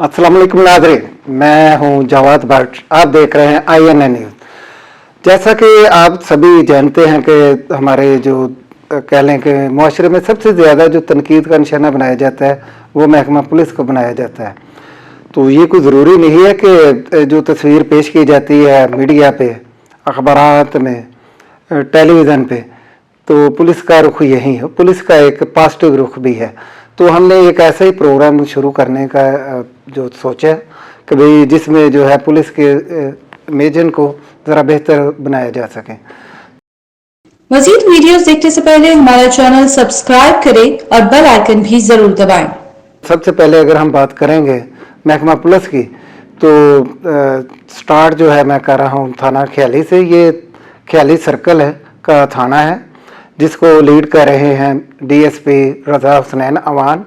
अस्सलाम वालेकुम नाज़रीन, मैं हूं जवाद भट्ट। आप देख रहे हैं INA न्यूज़। जैसा कि आप सभी जानते हैं कि हमारे जो कह लें कि मुआशरे में सबसे ज़्यादा जो तनकीद का निशाना बनाया जाता है वो महकमा पुलिस को बनाया जाता है। तो ये कोई ज़रूरी नहीं है कि जो तस्वीर पेश की जाती है मीडिया पे, अखबारात में, टेलीविज़न पे, तो पुलिस का रुख यही है। पुलिस का एक पॉजिटिव रुख भी है। तो हमने एक ऐसा ही प्रोग्राम शुरू करने का जो सोचा कि भाई जिसमें जो है पुलिस के इमेजिन को ज़रा बेहतर बनाया जा सके। मज़ीद वीडियोस देखने से पहले हमारा चैनल सब्सक्राइब करें और बेल आइकन भी जरूर दबाएं। सबसे पहले अगर हम बात करेंगे महकमा पुलिस की तो स्टार्ट जो है मैं कर रहा हूँ थाना ख्याली से। ये ख्याली सर्कल है का थाना है जिसको लीड कर रहे हैं DSP रज़ा हुसनैन अवान।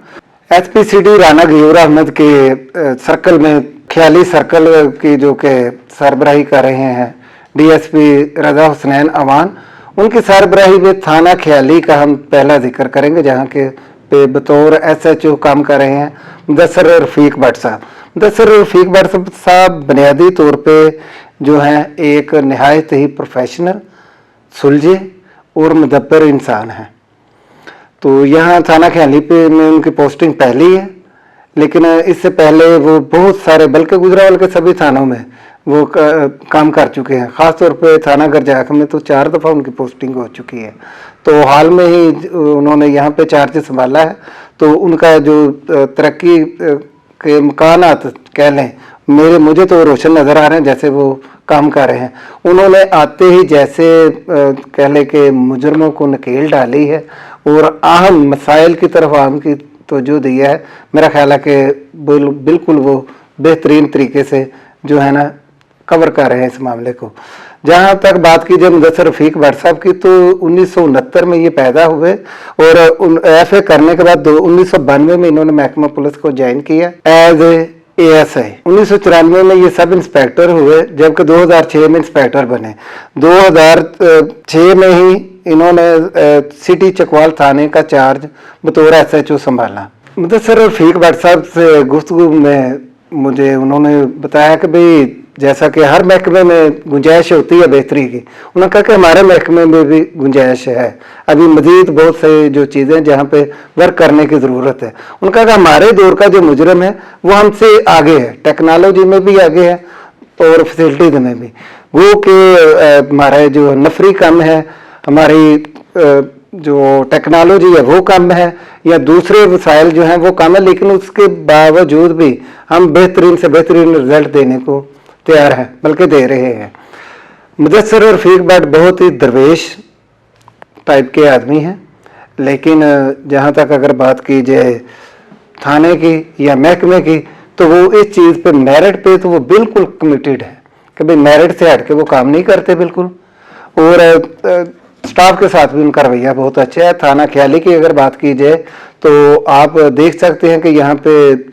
SPCD राना गयूर अहमद के सर्कल में ख्याली सर्कल की जो कि सरबराही कर रहे हैं DSP रज़ा हुसनैन अवान, उनकी सरबराही में थाना ख्याली का हम पहला जिक्र करेंगे जहाँ के पे बतौर SHO काम कर रहे हैं मुदस्सिर रफ़ीक भट्ट साहब। मुदस्सिर रफ़ीक भट्ट साहब बुनियादी तौर पे जो हैं एक नहायत ही प्रोफेशनल, सुलझे और मुदब्बर इंसान हैं। तो यहाँ थाना ख्याली पे में उनकी पोस्टिंग पहली है, लेकिन इससे पहले वो बहुत सारे बल्कि गुजरावाल के सभी थानों में वो काम कर चुके हैं। ख़ास तौर पे थाना गरजाख में तो 4 दफ़ा उनकी पोस्टिंग हो चुकी है। तो हाल में ही उन्होंने यहाँ पे चार्ज संभाला है। तो उनका जो तरक्की के इम्कानात कह लें मुझे तो रोशन नज़र आ रहे हैं जैसे वो काम कर रहे हैं। उन्होंने आते ही जैसे कह लें कि मुजरमों को नकेल डाली है और अहम मसाइल की तरफ आम की तवज्जो दी है। मेरा ख्याल है कि बिल्कुल वो बेहतरीन तरीके से जो है ना कवर कर रहे हैं इस मामले को। जहाँ तक बात की जाए मुदस्सिर रफ़ीक भट्ट साहब की तो 1969 में ये पैदा हुए और FA करने के बाद 1992 में इन्होंने महकमा पुलिस को ज्वाइन किया एज ASI। 1994 में ये सब इंस्पेक्टर हुए जबकि 2006 में इंस्पेक्टर बने। 2006 में ही इन्होंने सिटी चकवाल थाने का चार्ज बतौर SHO संभाला। मुदस्सिर रफ़ीक भट्ट साहब से गुफ्तगू में मुझे उन्होंने बताया कि भाई जैसा कि हर महकमे में गुंजाइश होती है बेहतरी की, उन्होंने कहा कि हमारे महकमे में भी गुंजाइश है, अभी मज़ीद बहुत से जो चीज़ें जहाँ पे वर्क करने की ज़रूरत है। उन्होंने कहा कि हमारे दौर का जो मुजरम है वो हमसे आगे है, टेक्नोलॉजी में भी आगे है और फैसिलिटीज़ में भी। वो कि हमारा जो नफरी कम है, हमारी जो टेक्नोलॉजी है वो कम है या दूसरे वसाइल जो हैं वो कम है, लेकिन उसके बावजूद भी हम बेहतरीन से बेहतरीन रिजल्ट देने को तैयार हैं, बल्कि दे रहे हैं। मुदस्सिर रफ़ीक भट्ट बहुत ही दरवेश टाइप के आदमी हैं, लेकिन जहाँ तक अगर बात की जाए थाने की या महकमे की तो वो इस चीज़ पे मेरिट पे तो वो बिल्कुल कमिटेड है कि भाई मेरिट से हट के वो काम नहीं करते बिल्कुल। और स्टाफ के साथ भी उनका रवैया बहुत अच्छा है। थाना ख्याली की अगर बात की जाए तो आप देख सकते हैं कि यहाँ पे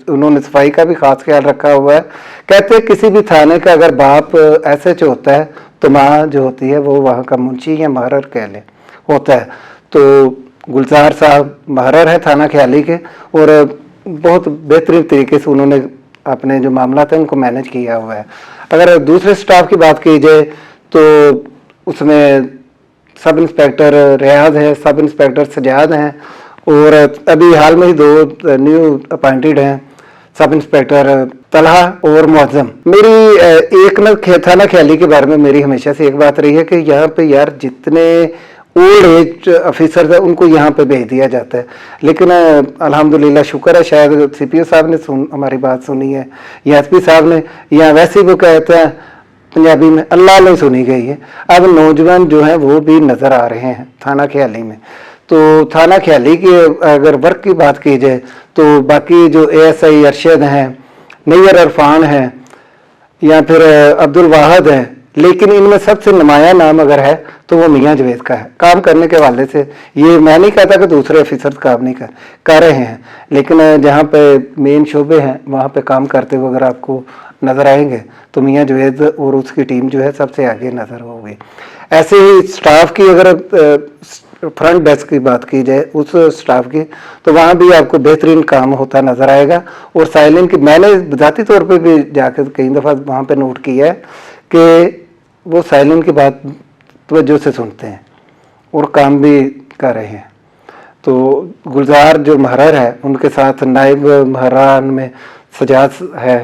उन्होंने सफाई का भी खास ख्याल रखा हुआ है। कहते हैं किसी भी थाने का अगर बाप SHO होता है तो माँ जो होती है वो वहाँ का मुंशी या महारर कह लें होता है। तो गुलजार साहब महारर है थाना ख्याली के और बहुत बेहतरीन तरीके से उन्होंने अपने जो मामला थे उनको मैनेज किया हुआ है। अगर दूसरे स्टाफ की बात की जाए तो उसमें सब इंस्पेक्टर रियाज है, सब इंस्पेक्टर सजाद हैं और अभी हाल में ही 2 न्यू अपॉइंटेड हैं, सब इंस्पेक्टर तलहा और मुअज्जम। मेरी एक न थाना ख्याली के बारे में मेरी हमेशा से एक बात रही है कि यहाँ पे यार जितने ओल्ड एज ऑफिसर है उनको यहाँ पे भेज दिया जाता है, लेकिन अल्हम्दुलिल्लाह शुक्र है शायद CPO साहब ने हमारी बात सुनी है या SP साहब ने, या वैसे ही वो कहते हैं पंजाबी में अल्लाह ने सुनी गई है। अब नौजवान जो हैं वो भी नज़र आ रहे हैं थाना ख्याली में। तो थाना ख्याली की अगर वर्क की बात की जाए तो बाकी जो ASI अरशद हैं, नैयर इरफान हैं या फिर अब्दुल वाहद हैं, लेकिन इनमें सबसे नुमाया नाम अगर है तो वो मियाँ जवेद का है। काम करने के हवाले से ये मैं नहीं कहता कि दूसरे ऑफिसर काम नहीं कर रहे हैं, लेकिन जहाँ पे मेन शोबे हैं वहाँ पे काम करते हुए अगर आपको नज़र आएंगे तो मियाँ जवेद और उसकी टीम जो है सबसे आगे नज़र होगी। ऐसे ही स्टाफ की अगर फ्रंट डेस्क की बात की जाए उस स्टाफ की, तो वहाँ भी आपको बेहतरीन काम होता नज़र आएगा। और साइलेंट की मैंने ذاتی طور पे भी जाकर कई दफ़ा वहाँ पे नोट किया है कि वो साइलेंट की बात तवज्जो से सुनते हैं और काम भी कर रहे हैं। तो गुलजार जो महरर है, उनके साथ नायब महरान में सजाद है,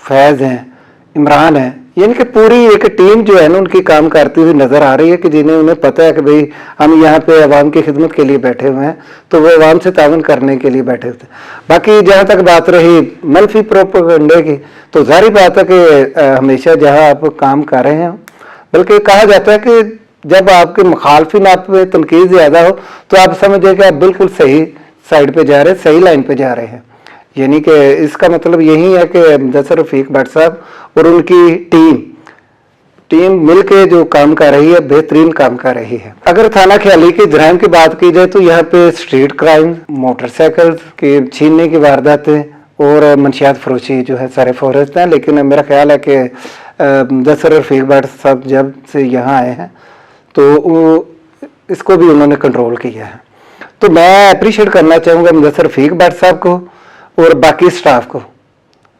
फैज़ हैं, इमरान है, यानी कि पूरी एक टीम जो है ना उनकी काम करती हुई नज़र आ रही है कि जिन्हें उन्हें पता है कि भाई हम यहाँ पे अवाम की खिदमत के लिए बैठे हुए हैं, तो वो अवाम से तावन करने के लिए बैठे होते हैं। बाकी जहाँ तक बात रही मनफी प्रोपेगेंडे की, तो जाहिर बात है कि हमेशा जहाँ आप काम कर रहे हैं, बल्कि कहा जाता है कि जब आपके मुखालफिन आप पे तनकीद ज़्यादा हो तो आप समझे कि आप बिल्कुल सही साइड पे जा रहे हैं, सही लाइन पे जा रहे हैं। यानी कि इसका मतलब यही है कि मुदस्सिर रफ़ीक भट्ट साहब और उनकी टीम मिलके जो काम कर रही है, बेहतरीन काम कर रही है। अगर थाना ख्याली की जराइम की बात की जाए तो यहाँ पे स्ट्रीट क्राइम, मोटरसाइकिल के छीनने की वारदातें और मंशियात फरोशी जो है सारे फहरिस्त हैं। लेकिन मेरा ख्याल है कि मुदस्सिर रफ़ीक भट्ट साहब जब से यहाँ आए हैं तो इसको भी उन्होंने कंट्रोल किया है। तो मैं अप्रिशिएट करना चाहूँगा मुदस्सिर रफ़ीक भट्ट साहब को और बाकी स्टाफ को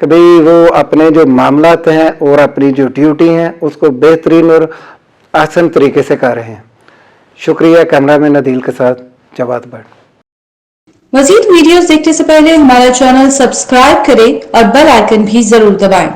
कि भाई वो अपने जो मामलात हैं और अपनी जो ड्यूटी हैं उसको बेहतरीन और आसान तरीके से कर रहे हैं। शुक्रिया। कैमरामैन अदील के साथ जवाद भट्ट। मजीद वीडियोस देखने से पहले हमारा चैनल सब्सक्राइब करें और बेल आइकन भी जरूर दबाएं।